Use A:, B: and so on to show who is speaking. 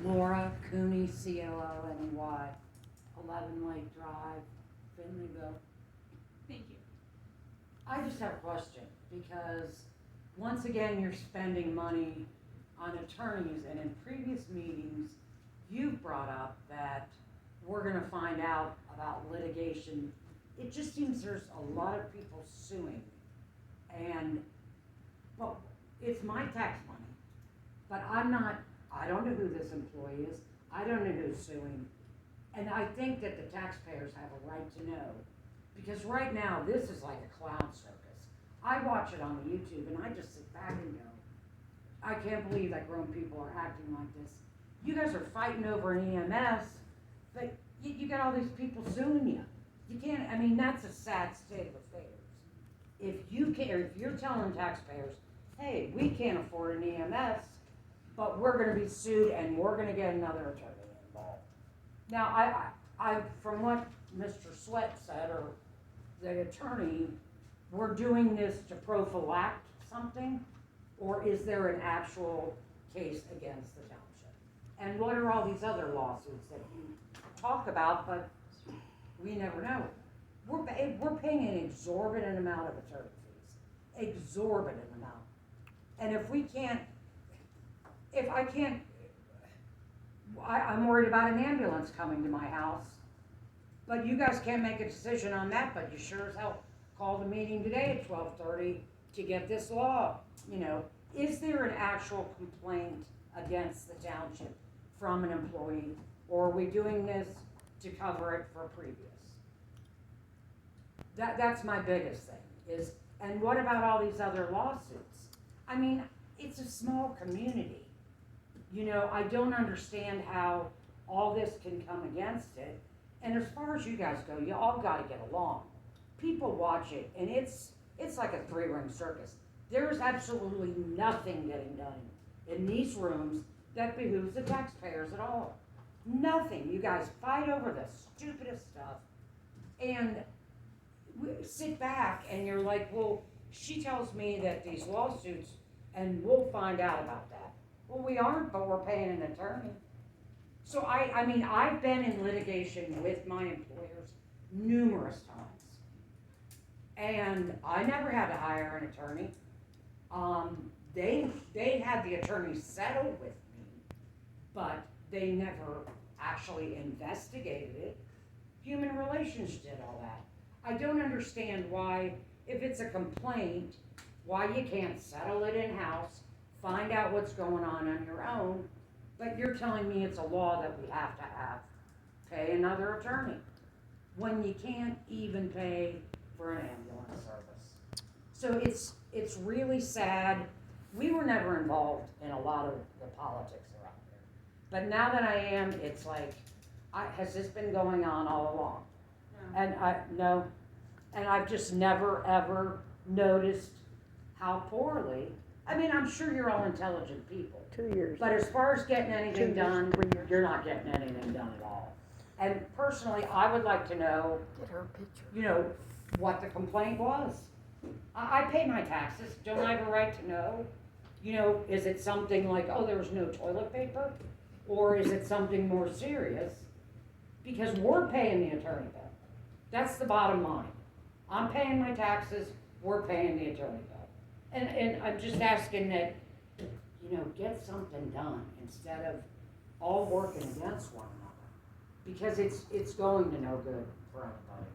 A: Laura Cooney, Cooney, 11 Lake Drive, Finleyville.
B: Thank you.
A: I just have a question, because once again, you're spending money on attorneys, and in previous meetings, you've brought up that we're gonna find out about litigation. It just seems there's a lot of people suing, and, well, it's my tax money, but I don't know who this employee is, I don't know who's suing, and I think that the taxpayers have a right to know, because right now, this is like a clown circus. I watch it on the YouTube and I just sit back and go, I can't believe that grown people are acting like this. You guys are fighting over an EMS, but you got all these people suing you. You can't, I mean, that's a sad state of affairs. If you're telling taxpayers, hey, we can't afford an EMS, but we're gonna be sued and we're gonna get another attorney involved. Now, I from what Mr. Sweat said, or the attorney, we're doing this to prophylact something, or is there an actual case against the township? And what are all these other lawsuits that you talk about, but we never know? We're paying an exorbitant amount of attorney fees, exorbitant amount. And I'm worried about an ambulance coming to my house, but you guys can't make a decision on that, but you sure as hell called a meeting today at 12:30 to get this law. Is there an actual complaint against the township from an employee, or are we doing this to cover it for previous? That's my biggest thing and what about all these other lawsuits? I mean, it's a small community. I don't understand how all this can come against it. And as far as you guys go, you all gotta get along. People watch it, and it's like a 3-ring circus. There is absolutely nothing getting done in these rooms that behooves the taxpayers at all. Nothing. You guys fight over the stupidest stuff, and we sit back, and you're like, well, she tells me that these lawsuits, and we'll find out about that. Well, we aren't, but we're paying an attorney. So I mean, I've been in litigation with my employers numerous times, and I never had to hire an attorney. They had the attorney settle with me, but they never actually investigated it. Human relations did all that. I don't understand why, if it's a complaint, why you can't settle it in-house, find out what's going on your own, but you're telling me it's a law that we have to pay another attorney, when you can't even pay for an ambulance service. So it's really sad. We were never involved in a lot of the politics around here, but now that I am, it's like, has this been going on all along?
B: No.
A: And I've just never ever noticed how poorly. I mean, I'm sure you're all intelligent people.
C: 2 years.
A: But as far as getting anything
C: 2 years,
A: done,
C: 3 years.
A: you're not getting anything done at all. And personally, I would like to know,
C: Get her picture.
A: what the complaint was. I pay my taxes, don't I have a right to know? Is it something like, oh, there was no toilet paper? Or is it something more serious? Because we're paying the attorney bill. That's the bottom line. I'm paying my taxes, we're paying the attorney bill. And I'm just asking that, get something done instead of all working against one another. Because it's going to no good for anybody.